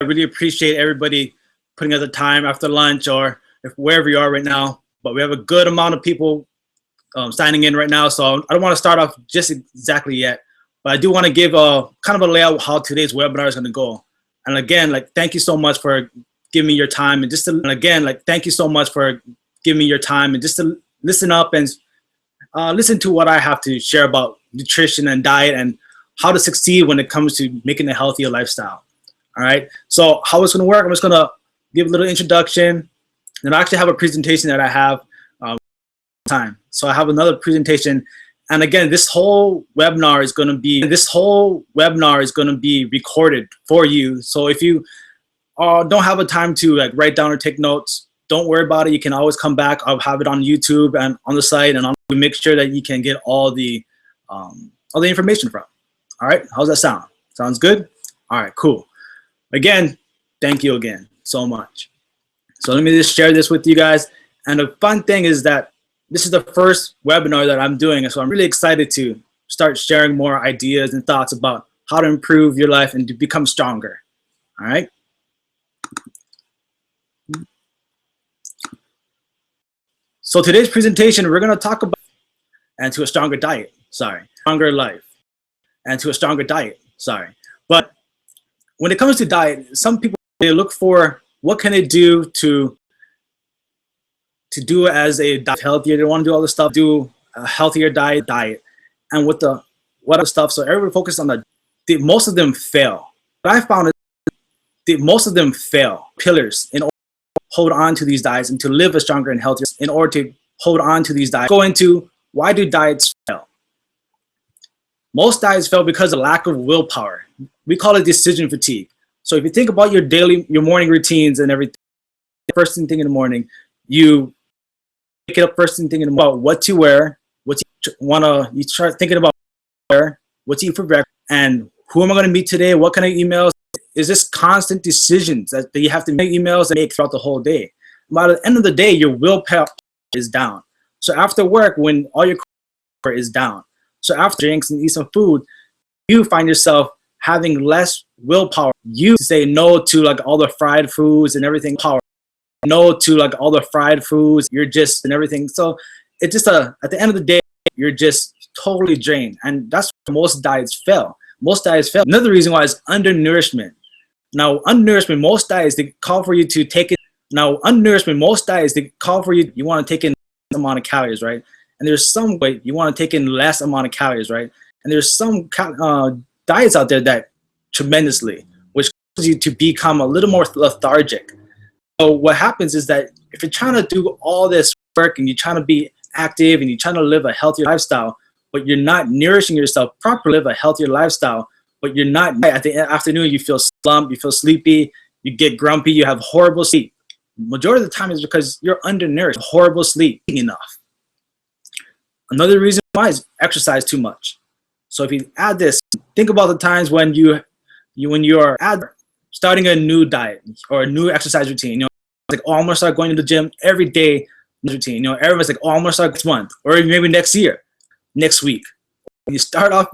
I really appreciate everybody putting out the time after lunch or if wherever you are right now. But we have a good amount of people signing in right now, so I don't want to start off just exactly yet. But I do want to give a kind of a layout of how today's webinar is going to go. And again, like, thank you so much for giving me your time and thank you so much for giving me your time and just to listen up and listen to what I have to share about nutrition and diet and how to succeed when it comes to making a healthier lifestyle. All right. So how it's going to work, I'm just going to give a little introduction. And I actually have a presentation that I have time. So I have another presentation. And again, this whole webinar is going to be recorded for you. So if you don't have a time to like write down or take notes, don't worry about it. You can always come back. I'll have it on YouTube and on the site, and we make sure that you can get all the information from. All right, how's that sound? Sounds good? All right, cool. Again, thank you again so much. So let me just share this with you guys. And the fun thing is that this is the first webinar that I'm doing, and so I'm really excited to start sharing more ideas and thoughts about how to improve your life and to become stronger. All right. So today's presentation, we're going to talk about and to a stronger diet. Stronger life and to a stronger diet. But when it comes to diet, some people, they look for what can they do to do as a diet healthier. They want to do all this stuff, do a healthier diet, and what other stuff. So everybody focus on most of them fail. What I found is most of them fail pillars in order to hold on to these diets and to live a stronger and healthier. In order to hold on to these diets, go into why do diets fail? Most diets fail because of lack of willpower. We call it decision fatigue. So if you think about your morning routines and everything, first thing in the morning, you wake up first thing in the morning about what to wear, you start thinking about what to eat for breakfast, and who am I going to meet today? What kind of emails? Is this constant decisions that you have to make emails and make throughout the whole day? By the end of the day, your willpower is down. So after work, when all your willpower is down, so after drinks and eat some food, you find yourself having less willpower. You say no to like all the fried foods and everything. No to like all the fried foods. You're just and everything. So it's just at the end of the day, you're just totally drained, and that's why most diets fail. Another reason why is undernourishment. Now, undernourishment, most diets, they call for you to take it. You want to take in amount of calories, right? And there's some way you want to take in less amount of calories, right? And there's some diets out there that tremendously, which causes you to become a little more lethargic. So what happens is that if you're trying to do all this work and you're trying to be active and you're trying to live a healthier lifestyle, but you're not nourishing yourself properly, live a healthier lifestyle, but you're not, at the afternoon, you feel slumped, you feel sleepy, you get grumpy, you have horrible sleep. Majority of the time is because you're undernourished, horrible sleep enough. Another reason why is exercise too much. So if you add this, think about the times when you are starting a new diet or a new exercise routine. Like, oh, I'm gonna start going to the gym every day. Routine. Everyone's like, oh, I'm gonna start next month or maybe next year, next week. When you start off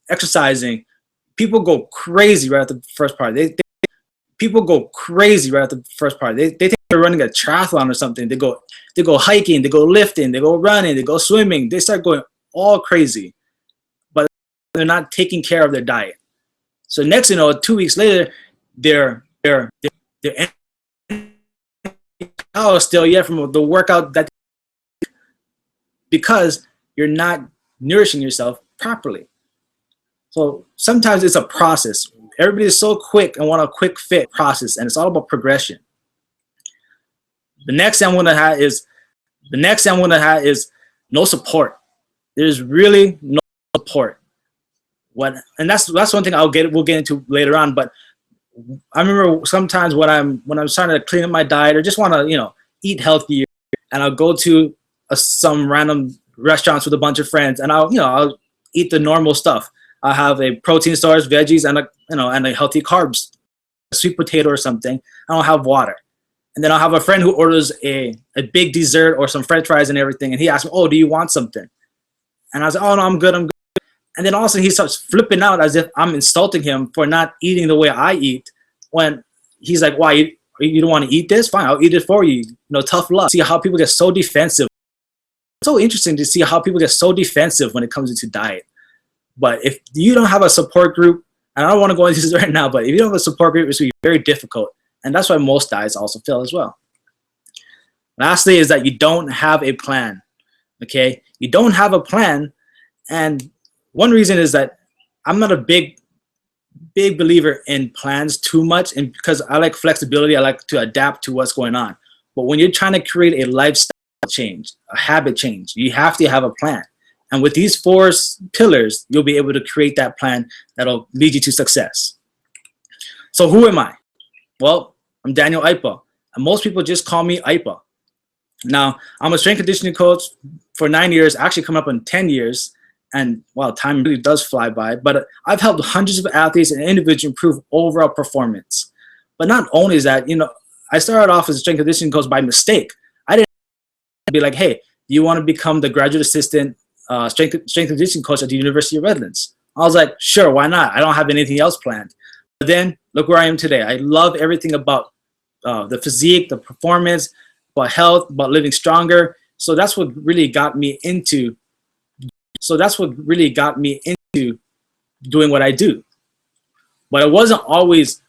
exercising, people go crazy right at the first part. People go crazy right at the first part. They think they're running a triathlon or something. They go hiking, they go lifting, they go running, they go swimming. They start going all crazy, but they're not taking care of their diet. So next, 2 weeks later, they're still yet from the workout because you're not nourishing yourself properly. So sometimes it's a process. Everybody is so quick and want a quick fit process, and it's all about progression. The next thing I'm gonna have is no support. There's really no support. And that's one thing we'll get into later on. But I remember sometimes when I'm trying to clean up my diet or just want to eat healthier, and I'll go to some random restaurants with a bunch of friends, and I'll eat the normal stuff. I have a protein source, veggies, and a healthy carbs, a sweet potato or something. I don't have water, and then I'll have a friend who orders a big dessert or some French fries and everything, and he asks me, "Oh, do you want something?" And I was like, "Oh no, I'm good, I'm good." And then all of a sudden he starts flipping out as if I'm insulting him for not eating the way I eat, when he's like, why, you don't want to eat this? Fine, I'll eat it for you. Tough luck. See how people get so defensive. It's so interesting to see how people get so defensive when it comes into diet. But if you don't have a support group, and I don't want to go into this right now, but if you don't have a support group, it's going to be very difficult. And that's why most diets also fail as well. Lastly is that you don't have a plan, okay? You don't have a plan, and one reason is that I'm not a big believer in plans too much, and because I like flexibility, I like to adapt to what's going on. But when you're trying to create a lifestyle change, a habit change, you have to have a plan. And with these 4 pillars, you'll be able to create that plan that'll lead you to success. So who am I? Well, I'm Daniel Ipa, and most people just call me Ipa. Now, I'm a strength conditioning coach for 9 years, actually coming up on 10 years. And wow, time really does fly by. But I've helped hundreds of athletes and individuals improve overall performance. But not only is that, I started off as a strength conditioning coach by mistake. I didn't be like, hey, do you want to become the graduate assistant strength conditioning coach at the University of Redlands? I was like, sure, why not? I don't have anything else planned. But then look where I am today. I love everything about the physique, the performance, about health, about living stronger. So that's what really got me into doing what I do. But I wasn't always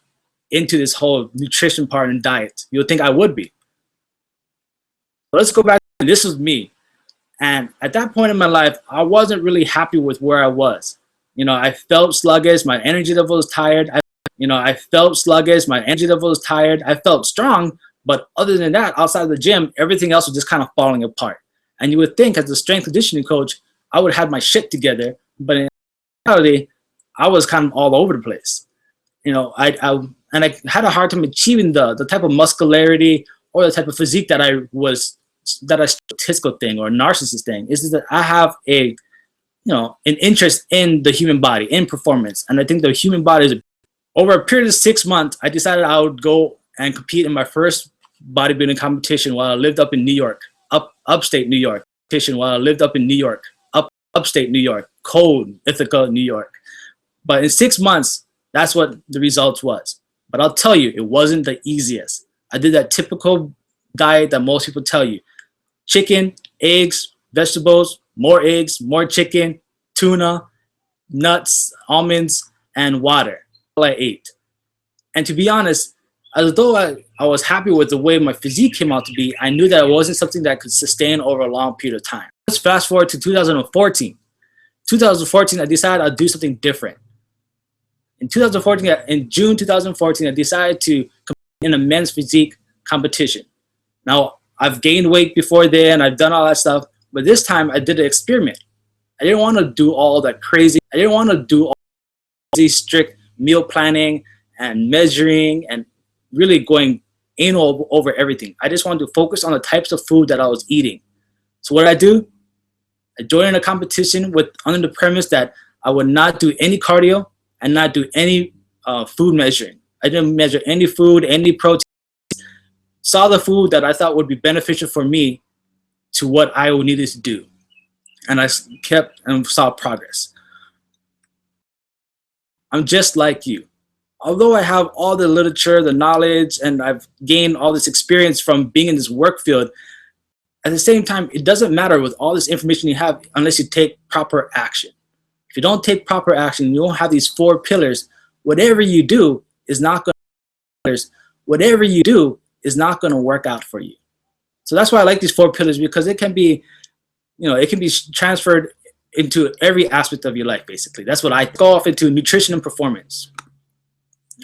into this whole nutrition part and diet. You would think I would be. But let's go back. This was me. And at that point in my life, I wasn't really happy with where I was. I felt sluggish. My energy level was tired. I felt sluggish. My energy level was tired. I felt strong. But other than that, outside of the gym, everything else was just kind of falling apart. And you would think as a strength conditioning coach, I would have my shit together. But in reality, I was kind of all over the place. I had a hard time achieving the type of muscularity or the type of physique that I statistical thing or narcissist thing. Is that I have an interest in the human body, in performance. And I think the human body is, over a period of 6 months, I decided I would go and compete in my first bodybuilding competition while I lived up in New York, upstate New York. Upstate New York, cold Ithaca, New York. But in 6 months, that's what the results was. But I'll tell you, it wasn't the easiest. I did that typical diet that most people tell you. Chicken, eggs, vegetables, more eggs, more chicken, tuna, nuts, almonds, and water. All I ate. And to be honest, although I was happy with the way my physique came out to be, I knew that it wasn't something that could sustain over a long period of time. Let's fast forward to 2014. 2014, I decided I'd do something different. In June 2014, I decided to compete in a men's physique competition. Now, I've gained weight before then, I've done all that stuff, but this time I did an experiment. I didn't want to do all that crazy. I didn't want to do all these strict meal planning and measuring and really going anal over everything. I just wanted to focus on the types of food that I was eating. So what did I do? I joined a competition under the premise that I would not do any cardio and not do any food measuring. I didn't measure any food, any protein. Saw the food that I thought would be beneficial for me to what I needed to do. And I kept and saw progress. I'm just like you. Although I have all the literature, the knowledge, and I've gained all this experience from being in this work field, at the same time, it doesn't matter with all this information you have unless you take proper action. If you don't take proper action, you don't have these 4 pillars, whatever you do is not going to work out for you. So that's why I like these 4 pillars, because it can be, it can be transferred into every aspect of your life, basically. That's what I go off into: nutrition and performance.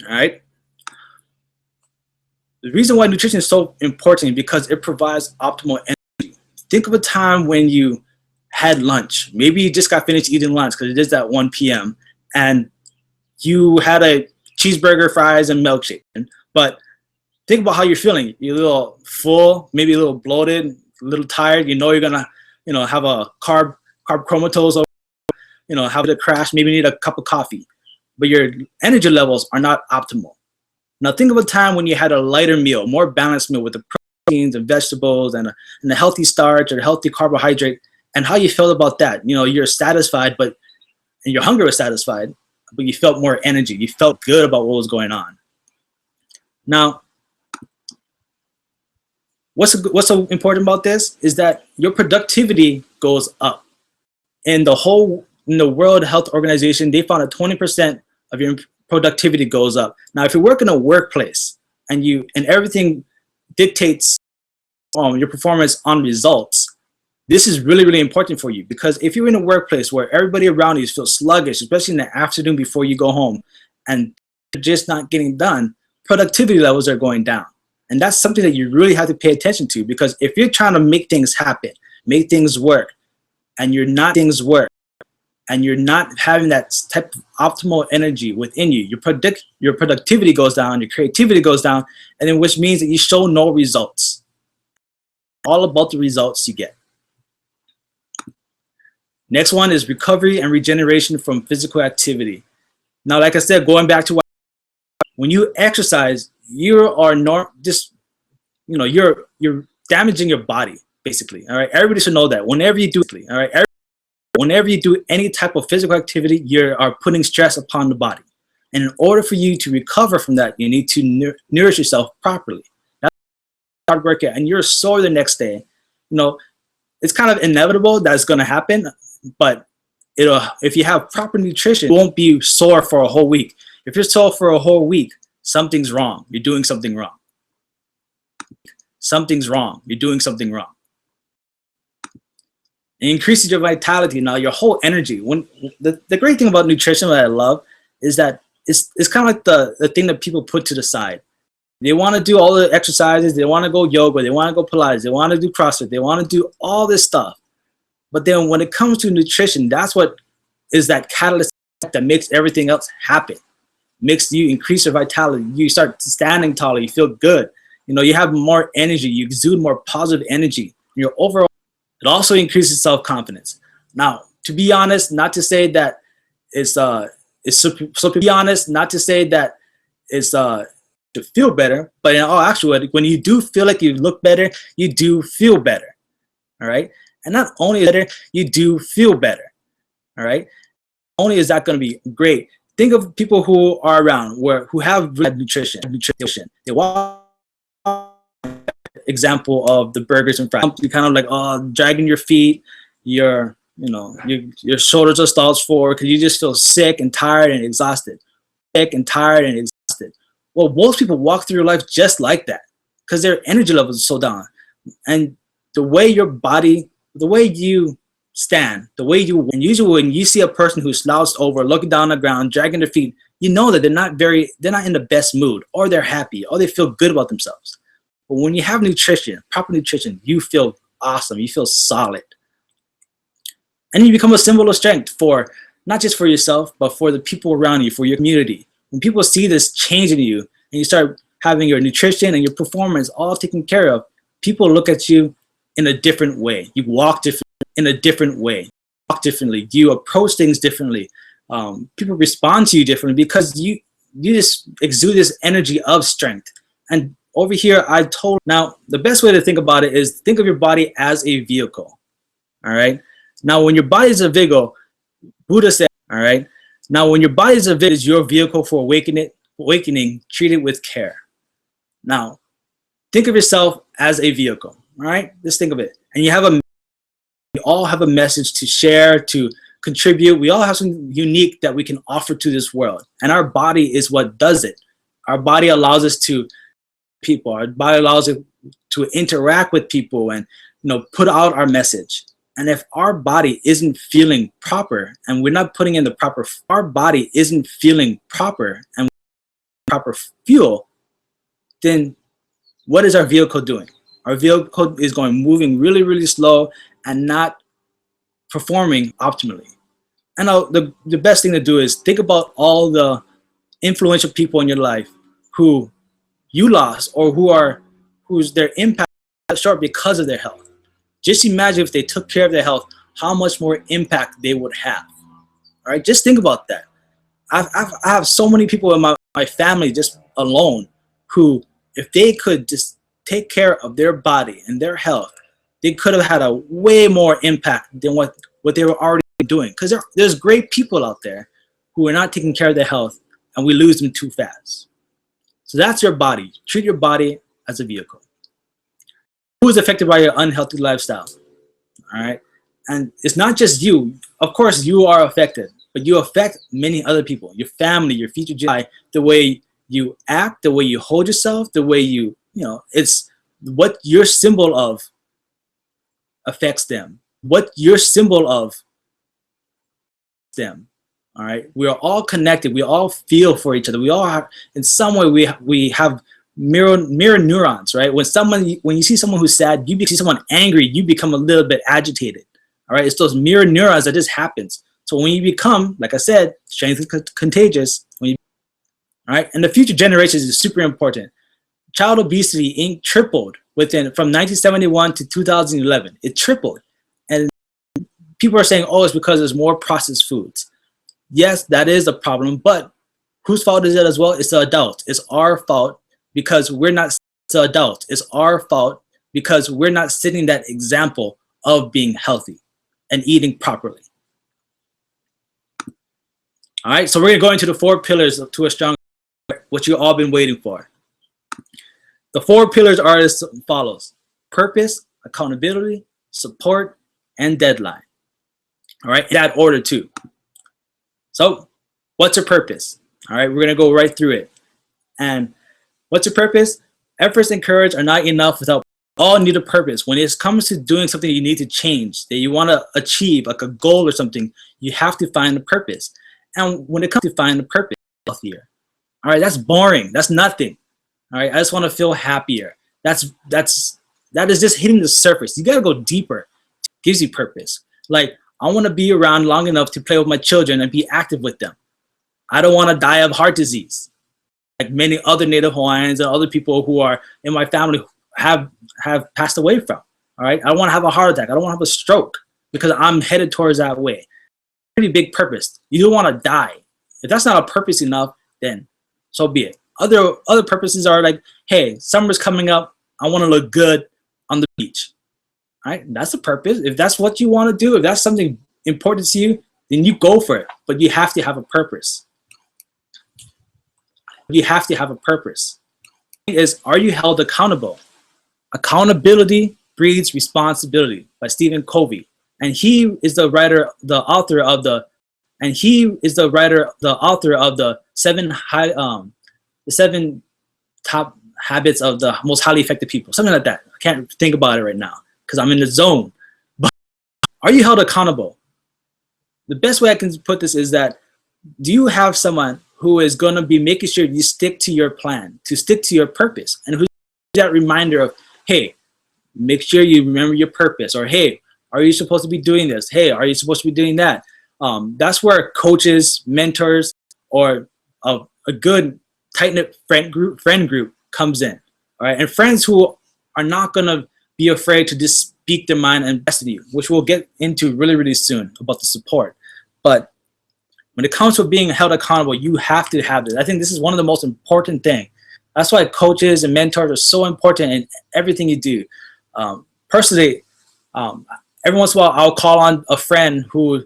All right. The reason why nutrition is so important is because it provides optimal energy. Think of a time when you had lunch. Maybe you just got finished eating lunch because it is at 1 p.m. and you had a cheeseburger, fries, and milkshake. But think about how you're feeling. You're a little full, maybe a little bloated, a little tired. You're gonna, have a carb comatose, or have a crash. Maybe need a cup of coffee, but your energy levels are not optimal. Now think of a time when you had a lighter meal, more balanced meal with the proteins and vegetables and a healthy starch or a healthy carbohydrate, and how you felt about that. You're satisfied, and your hunger was satisfied, but you felt more energy. You felt good about what was going on. Now, what's so important about this is that your productivity goes up. In the World Health Organization, they found that 20% of your productivity goes up. Now, if you work in a workplace and everything dictates your performance on results, this is really, really important for you, because if you're in a workplace where everybody around you feels sluggish, especially in the afternoon before you go home, and you're just not getting done, productivity levels are going down. And that's something that you really have to pay attention to, because if you're trying to make things happen, make things work, and you're not having that type of optimal energy within you, your productivity goes down, your creativity goes down, and then which means that you show no results. All about the results you get. Next one is recovery and regeneration from physical activity. Now, like I said, going back to when you exercise, you're damaging your body, basically. All right, everybody should know that. Whenever you do any type of physical activity, you are putting stress upon the body. And in order for you to recover from that, you need to nourish yourself properly. That's hard work, and you're sore the next day. It's kind of inevitable that it's going to happen, but if you have proper nutrition, you won't be sore for a whole week. If you're sore for a whole week, something's wrong. You're doing something wrong. Something's wrong. You're doing something wrong. It increases your vitality. Now, your whole energy. The great thing about nutrition that I love is that it's kind of like the thing that people put to the side. They want to do all the exercises. They want to go yoga. They want to go Pilates. They want to do CrossFit. They want to do all this stuff. But then when it comes to nutrition, that's what is that catalyst that makes everything else happen. Makes you increase your vitality. You start standing taller. You feel good. You have more energy. You exude more positive energy. Your overall, it also increases self-confidence. Now, to be honest, not to say that it's to be honest, not to say that it's to feel better, but in all actuality, when you do feel like you look better, you do feel better. All right. And not only better, you do feel better. All right. Only is that going to be great. Think of people who are around who have bad nutrition. They want example of the burgers and fries. You kind of like dragging your feet, your shoulders are slouched forward because you just feel sick and tired and exhausted. Well, most people walk through your life just like that because their energy levels are so down. And the way you stand, and usually when you see a person who's slouched over, looking down on the ground, dragging their feet, you know that they're not in the best mood, or they're happy, or they feel good about themselves. But when you have nutrition, proper nutrition, you feel awesome, you feel solid. And you become a symbol of strength for not just for yourself, but for the people around you, for your community. When people see this change in you, and you start having your nutrition and your performance all taken care of, people look at you in a different way. You walk in a different way. Walk differently. You approach things differently. People respond to you differently because you just exude this energy of strength. And over here, now the best way to think about it is think of your body as a vehicle. All right. Now, when your body is a vehicle, Buddha said, all right. Now, when your body is a vehicle, is your vehicle for awakening, treat it with care. Now, think of yourself as a vehicle. All right. Just think of it. And we all have a message to share, to contribute. We all have something unique that we can offer to this world. And our body is what does it. Our body allows us to people. Our body allows it to interact with people and put out our message. And if our body isn't feeling proper and we're not putting in the proper, our body isn't feeling proper and proper fuel, then what is our vehicle doing? Our vehicle is moving really, really slow and not performing optimally. And the best thing to do is think about all the influential people in your life who you lost or whose their impact is short because of their health. Just imagine if they took care of their health, how much more impact they would have. All right, just think about that. I have so many people in my family just alone who, if they could just take care of their body and their health, they could have had a way more impact than what they were already doing. Because there's great people out there who are not taking care of their health, and we lose them too fast. So that's your body. Treat your body as a vehicle. Who is affected by your unhealthy lifestyle? All right. And it's not just you. Of course, you are affected, but you affect many other people, your family, your future generation, the way you act, the way you hold yourself, the way it's what your symbol of affects them. What your symbol of them. All right. We are all connected. We all feel for each other. We all have, in some way, we have mirror neurons, right? When you see someone who's sad, you see someone angry, you become a little bit agitated. All right. It's those mirror neurons that just happens. So when you become, like I said, strength is contagious. All right. And the future generations is super important. Child obesity tripled from 1971 to 2011. It tripled. And people are saying, oh, it's because there's more processed foods. Yes, that is a problem, but whose fault is it as well? It's the adults. It's our fault because we're not the adults. It's our fault because we're not setting that example of being healthy and eating properly. All right, so we're going to go into the 4 pillars to a strong, what you've all been waiting for. The 4 pillars are as follows: purpose, accountability, support, and deadline. All right, in that order too. So what's your purpose? All right, we're going to go right through it. And what's your purpose? Efforts and courage are not enough without all need a purpose. When it comes to doing something you need to change, that you want to achieve, like a goal or something, you have to find a purpose. And when it comes to find a purpose, healthier. All right, that's boring. That's nothing. All right, I just want to feel happier. That is just hitting the surface. You got to go deeper. It gives you purpose. Like, I want to be around long enough to play with my children and be active with them. I don't want to die of heart disease, like many other Native Hawaiians and other people who are in my family have passed away from. All right, I don't want to have a heart attack. I don't want to have a stroke because I'm headed towards that way. Pretty big purpose. You don't want to die. If that's not a purpose enough, then so be it. Other purposes are like, hey, summer's coming up. I want to look good on the beach. Right? That's a purpose. If that's what you want to do, if that's something important to you, then you go for it. But you have to have a purpose. You have to have a purpose. Are you held accountable? Accountability breeds responsibility by Stephen Covey. And he is the author of the 7 top habits of the most highly effective people. Something like that. I can't think about it right now because I'm in the zone. But are you held accountable? The best way I can put this is that, do you have someone who is going to be making sure you stick to your plan, to stick to your purpose, and who's that reminder of, hey, make sure you remember your purpose, or hey, are you supposed to be doing this? Hey, are you supposed to be doing that? That's where coaches, mentors, or a good tight-knit friend group comes in. All right, and friends who are not going to be afraid to just speak their mind and invest in you, which we'll get into really, really soon about the support. But when it comes to being held accountable, you have to have this. I think this is one of the most important things. That's why coaches and mentors are so important in everything you do. Personally, every once in a while, I'll call on a friend who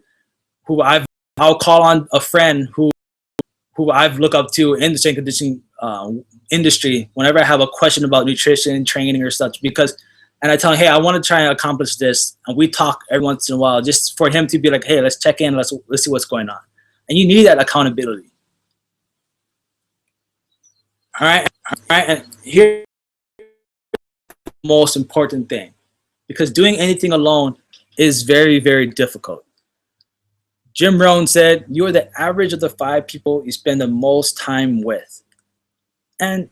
I've looked up to in the strength conditioning industry whenever I have a question about nutrition, training, or such. And I tell him, hey, I want to try and accomplish this, and we talk every once in a while just for him to be like, hey, let's check in, let's see what's going on. And you need that accountability. All right, and here's the most important thing, because doing anything alone is very, very difficult. Jim Rohn said, you are the average of the 5 people you spend the most time with. And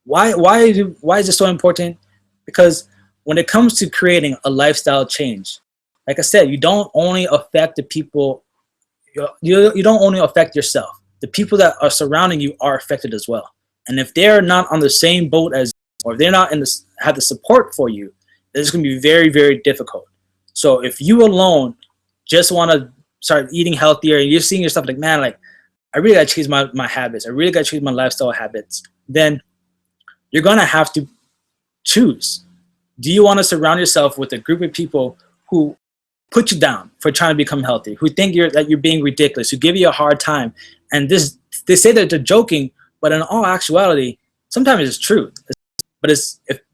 why is this so important? Because when it comes to creating a lifestyle change, like I said, you don't only affect the people, you don't only affect yourself. The people that are surrounding you are affected as well. And if they're not on the same boat as you, or if they're not have the support for you, it's going to be very, very difficult. So if you alone just want to start eating healthier, and you're seeing yourself like, man, like, I really got to change my habits, I really got to change my lifestyle habits, then you're going to have to choose. Do you want to surround yourself with a group of people who put you down for trying to become healthy, who think that you're being ridiculous, who give you a hard time, and they say that they're joking, But in all actuality, sometimes it's true. But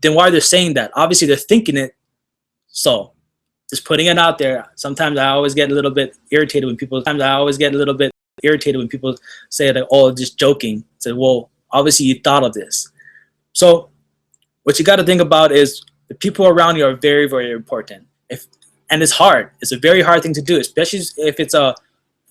then why they're saying that? Obviously, they're thinking it. So just putting it out there. Sometimes I always get a little bit irritated when people. Sometimes I always get a little bit irritated when people say that, "Oh, just joking." Say, "Well, obviously you thought of this." So what you got to think about is the people around you are very, very important. And it's hard. It's a very hard thing to do, especially if it's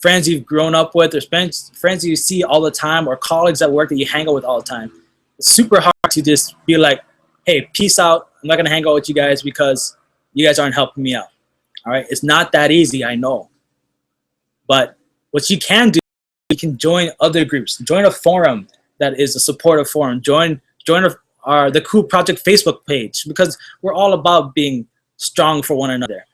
friends you've grown up with, or friends you see all the time, or colleagues at work that you hang out with all the time. It's super hard to just be like, "Hey, peace out. I'm not gonna hang out with you guys because you guys aren't helping me out." All right, it's not that easy, I know. But what you can do, you can join other groups, join a forum that is a supportive forum, join the Cool Project Facebook page, because we're all about being strong for one another.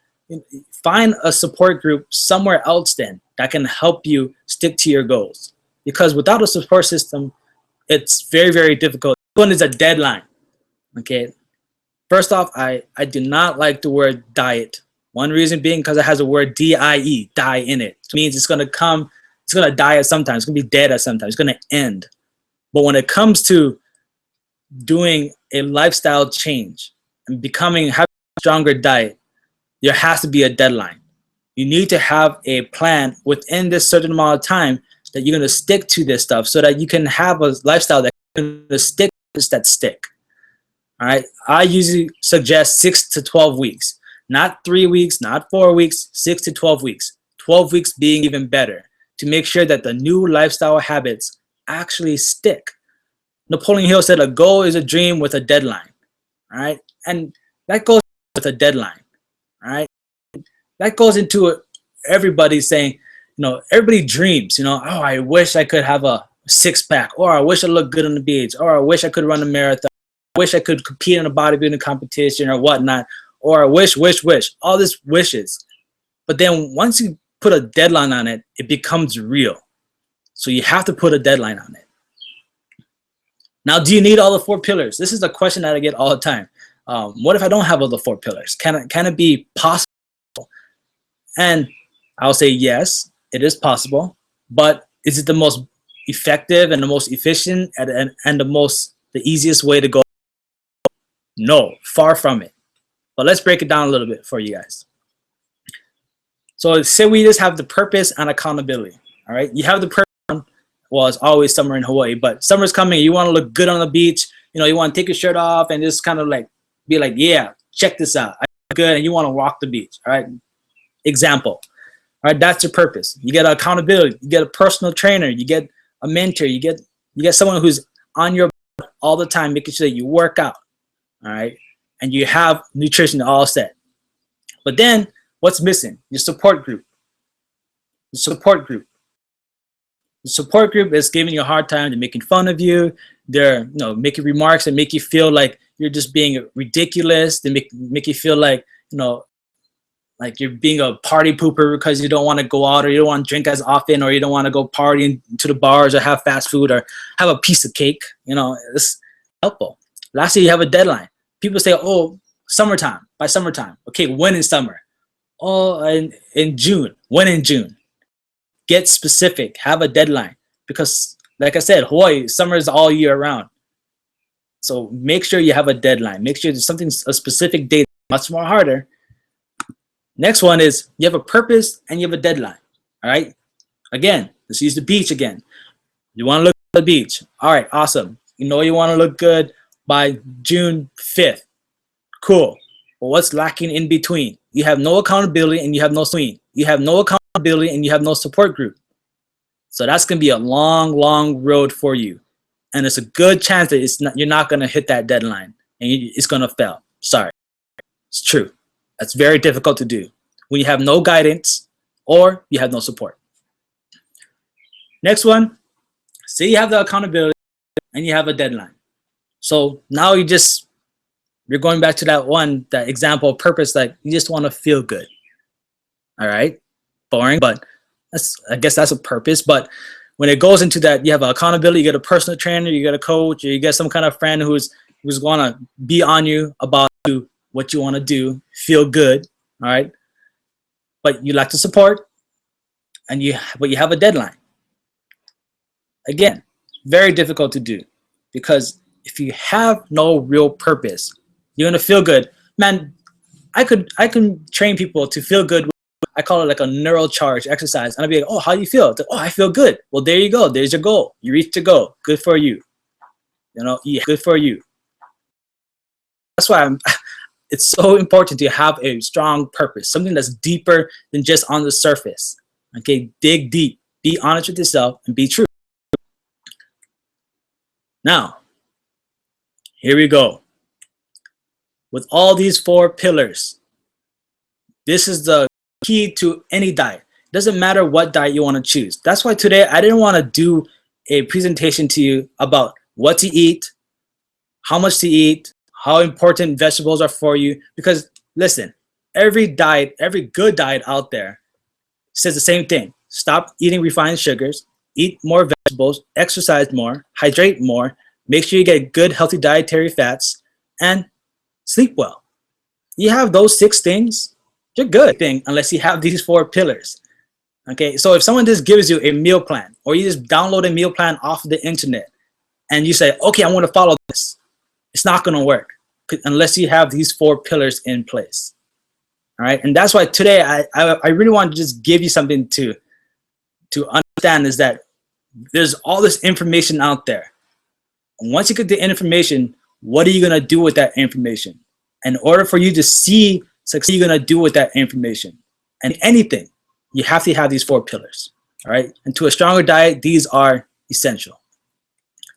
Find a support group somewhere else then that can help you stick to your goals. Because without a support system, it's very, very difficult. One is a deadline. Okay. First off, I do not like the word diet. One reason being because it has a word D-I-E, die in it. It means it's going to die at some time. It's going to be dead at some time. It's going to end. But when it comes to doing a lifestyle change and having a stronger diet, there has to be a deadline. You need to have a plan within this certain amount of time that you're going to stick to this stuff, so that you can have a lifestyle that's going to stick. All right. I usually suggest 6 to 12 weeks, not 3 weeks, not 4 weeks, 6 to 12 weeks. 12 weeks being even better, to make sure that the new lifestyle habits actually stick. Napoleon Hill said, "A goal is a dream with a deadline." All right. And that goes with a deadline. All right. That goes into everybody saying, everybody dreams, "Oh, I wish I could have a six-pack, or I wish I looked good on the beach, or I wish I could run a marathon, I wish I could compete in a bodybuilding competition or whatnot, or I wish, all these wishes." But then once you put a deadline on it, it becomes real. So you have to put a deadline on it. Now, do you need all the 4 pillars? This is a question that I get all the time. What if I don't have all the 4 pillars? Can it be possible? And I'll say yes, it is possible. But is it the most effective and the most efficient and the easiest way to go? No, far from it. But let's break it down a little bit for you guys. So say we just have the purpose and accountability. All right, you have the purpose. Well, it's always summer in Hawaii, but summer's coming. You want to look good on the beach. You want to take your shirt off and just kind of be like, "Yeah, check this out. I look good," and you want to walk the beach. All right. Example. All right, that's your purpose. You get accountability. You get a personal trainer. You get a mentor. You get someone who's on your all the time, making sure that you work out. All right, and you have nutrition all set. But then what's missing? Your support group. The support group. The support group is giving you a hard time. They're making fun of you. They're making remarks that make you feel like you're just being ridiculous. They make you feel like like you're being a party pooper because you don't want to go out, or you don't want to drink as often, or you don't want to go partying to the bars, or have fast food, or have a piece of cake. It's helpful. Lastly, you have a deadline. People say, "Oh, summertime, by summertime." Okay, when in summer? Oh, in June. When in June? Get specific. Have a deadline, because like I said, Hawaii, summer is all year round. So make sure you have a deadline. Make sure there's a specific date. Much more harder. Next one is you have a purpose and you have a deadline. All right. Again, let's use the beach again. You want to look at the beach. All right, awesome. You want to look good by June 5th. Cool. But what's lacking in between? You have no accountability and you have no swing. You have no accountability and you have no support group. So that's going to be a long, long road for you. And it's a good chance that you're not going to hit that deadline, and it's going to fail. Sorry. It's true. That's very difficult to do when you have no guidance or you have no support. Next one, say you have the accountability and you have a deadline. So now you're going back to that example of purpose, that you just want to feel good. All right. Boring, but I guess that's a purpose. But when it goes into that, you have accountability, you get a personal trainer, you get a coach, or you get some kind of friend who's going to be on you about what you want to do, feel good. All right. But you lack the support, but you have a deadline. Again, Very difficult to do, because if you have no real purpose, you're gonna feel good. Man, I can train people to feel good. I call it like a neural charge exercise. And I'll be like, oh, how do you feel? Like, oh, I feel good. Well, there you go. There's your goal. You reached your goal. Good for you. Yeah, good for you. That's why it's so important to have a strong purpose, something that's deeper than just on the surface. Okay, dig deep. Be honest with yourself and be true. Now, here we go. With all these 4 pillars, this is the key to any diet. Doesn't matter what diet you want to choose. That's why today I didn't want to do a presentation to you about what to eat, how much to eat, how important vegetables are for you. Because listen, every diet, every good diet out there says the same thing. Stop eating refined sugars, eat more vegetables, exercise more, hydrate more, make sure you get good healthy dietary fats, and sleep well. You have those 6 things, you're good thing, unless you have these 4 pillars. Okay, so if someone just gives you a meal plan, or you just download a meal plan off the internet, and you say, okay, I want to follow this, it's not going to work unless you have these 4 pillars in place. All right, and that's why today I really want to just give you something to understand, is that there's all this information out there. And once you get the information, what are you going to do with that information? In order for you to see success, you're going to do with that information. And anything, you have to have these 4 pillars. All right, and to a stronger diet, these are essential.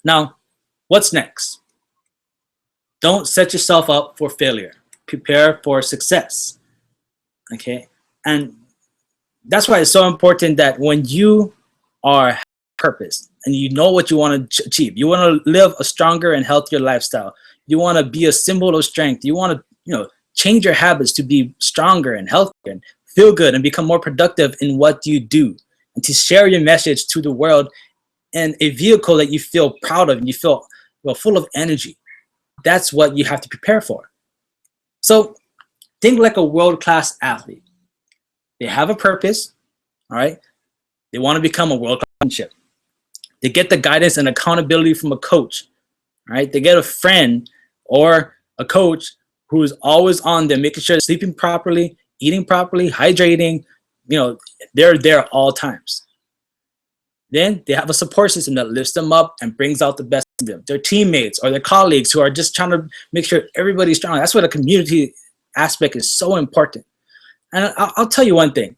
Now, what's next? Don't set yourself up for failure. Prepare for success. Okay, and that's why it's so important that when you are purpose and you know what you want to achieve, you want to live a stronger and healthier lifestyle. You want to be a symbol of strength. You want to, change your habits to be stronger and healthier and feel good and become more productive in what you do, and to share your message to the world in a vehicle that you feel proud of and you feel full of energy. That's what you have to prepare for. So think like a world-class athlete. They have a purpose, all right? They want to become a world-class championship. They get the guidance and accountability from a coach, right? They get a friend or a coach who is always on them, making sure they're sleeping properly, eating properly, hydrating. They're there at all times. Then they have a support system that lifts them up and brings out the best in them. Their teammates or their colleagues who are just trying to make sure everybody's strong. That's why the community aspect is so important. And I'll tell you one thing.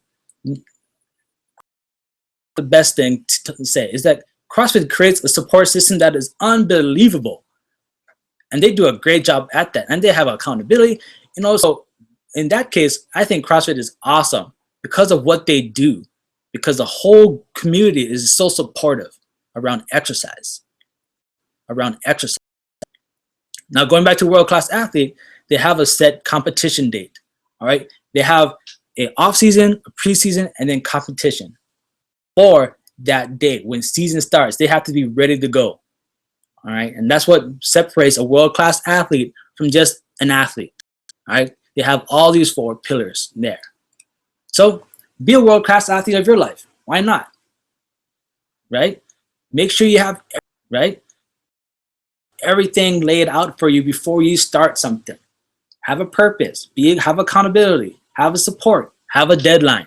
The best thing to say is that CrossFit creates a support system that is unbelievable. And they do a great job at that. And they have accountability. And also, in that case, I think CrossFit is awesome because of what they do. Because the whole community is so supportive around exercise. Now, going back to world-class athlete, they have a set competition date. All right. They have an off-season, a preseason, and then competition. For that day, when season starts, they have to be ready to go. All right. And that's what separates a world-class athlete from just an athlete. All right. They have all these 4 pillars there. So be a world-class athlete of your life. Why not? Right? Make sure you have everything laid out for you before you start something. Have a purpose. Have accountability. Have a support. Have a deadline.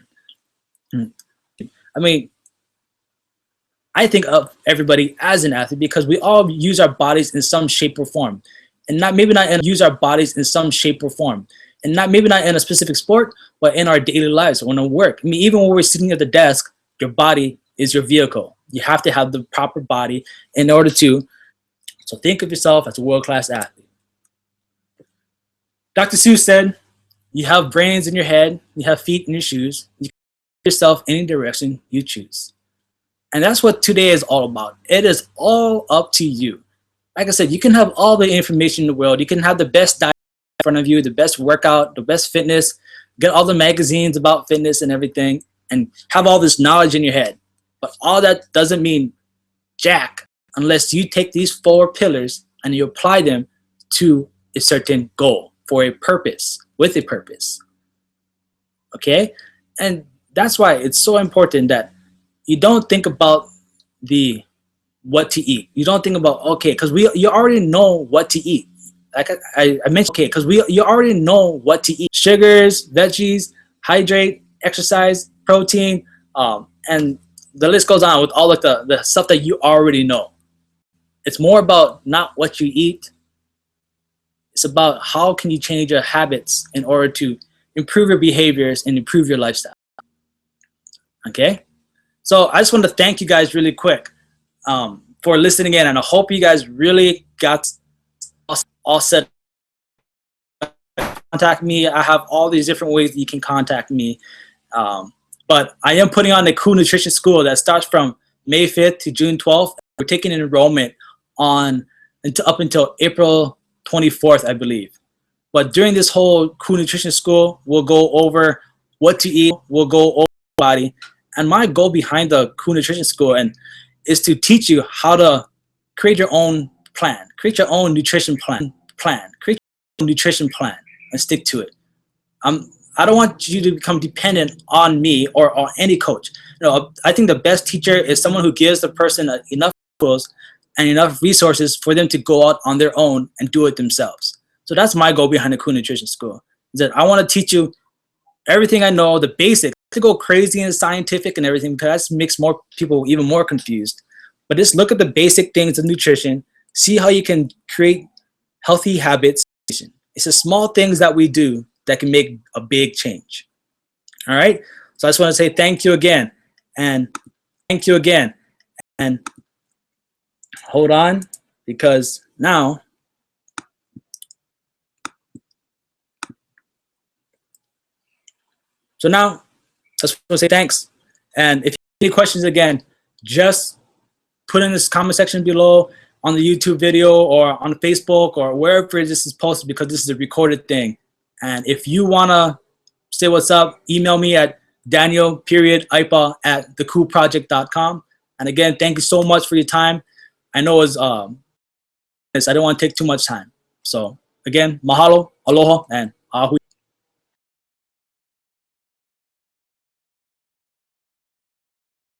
I think of everybody as an athlete because we all use our bodies in some shape or form, and maybe not use our bodies in some shape or form, and maybe not in a specific sport, but in our daily lives when we work. Even when we're sitting at the desk, your body is your vehicle. You have to have the proper body in order to. So think of yourself as a world-class athlete. Dr. Seuss said, "You have brains in your head, you have feet in your shoes. You can take yourself any direction you choose." And that's what today is all about. It is all up to you. Like I said, you can have all the information in the world. You can have the best diet in front of you, the best workout, the best fitness, get all the magazines about fitness and everything, and have all this knowledge in your head. But all that doesn't mean jack unless you take these 4 pillars and you apply them to a certain goal for a purpose, with a purpose. Okay? And that's why it's so important that you don't think about the what to eat. You don't think about, okay, because you already know what to eat. Like I mentioned, okay, because you already know what to eat. Sugars, veggies, hydrate, exercise, protein, and the list goes on with all of the stuff that you already know. It's more about not what you eat. It's about how can you change your habits in order to improve your behaviors and improve your lifestyle. Okay? So I just want to thank you guys really quick for listening in, and I hope you guys really got all set. Contact me. I have all these different ways that you can contact me. But I am putting on the Cool Nutrition School that starts from May 5th to June 12th. We're taking an enrollment up until April 24th, I believe. But during this whole Cool Nutrition School, we'll go over what to eat. We'll go over body. And my goal behind the Cool Nutrition School is to teach you how to create your own plan, create your own nutrition plan, create your own nutrition plan, and stick to it. I don't want you to become dependent on me or on any coach. I think the best teacher is someone who gives the person enough tools and enough resources for them to go out on their own and do it themselves. So that's my goal behind the Cool Nutrition School, is that I want to teach you everything I know, the basics. To go crazy and scientific and everything, because that makes more people even more confused. But just look at the basic things of nutrition, see how you can create healthy habits. It's the small things that we do that can make a big change. All right. So I just want to say thank you again, and thank you again, and hold on, because now I just want to say thanks. And if you have any questions, again, just put in this comment section below on the YouTube video or on Facebook or wherever this is posted, because this is a recorded thing. And if you want to say what's up, email me at daniel.ipa@thecoolproject.com. And again, thank you so much for your time. I know it's I don't want to take too much time. So again, mahalo, aloha, and ahui.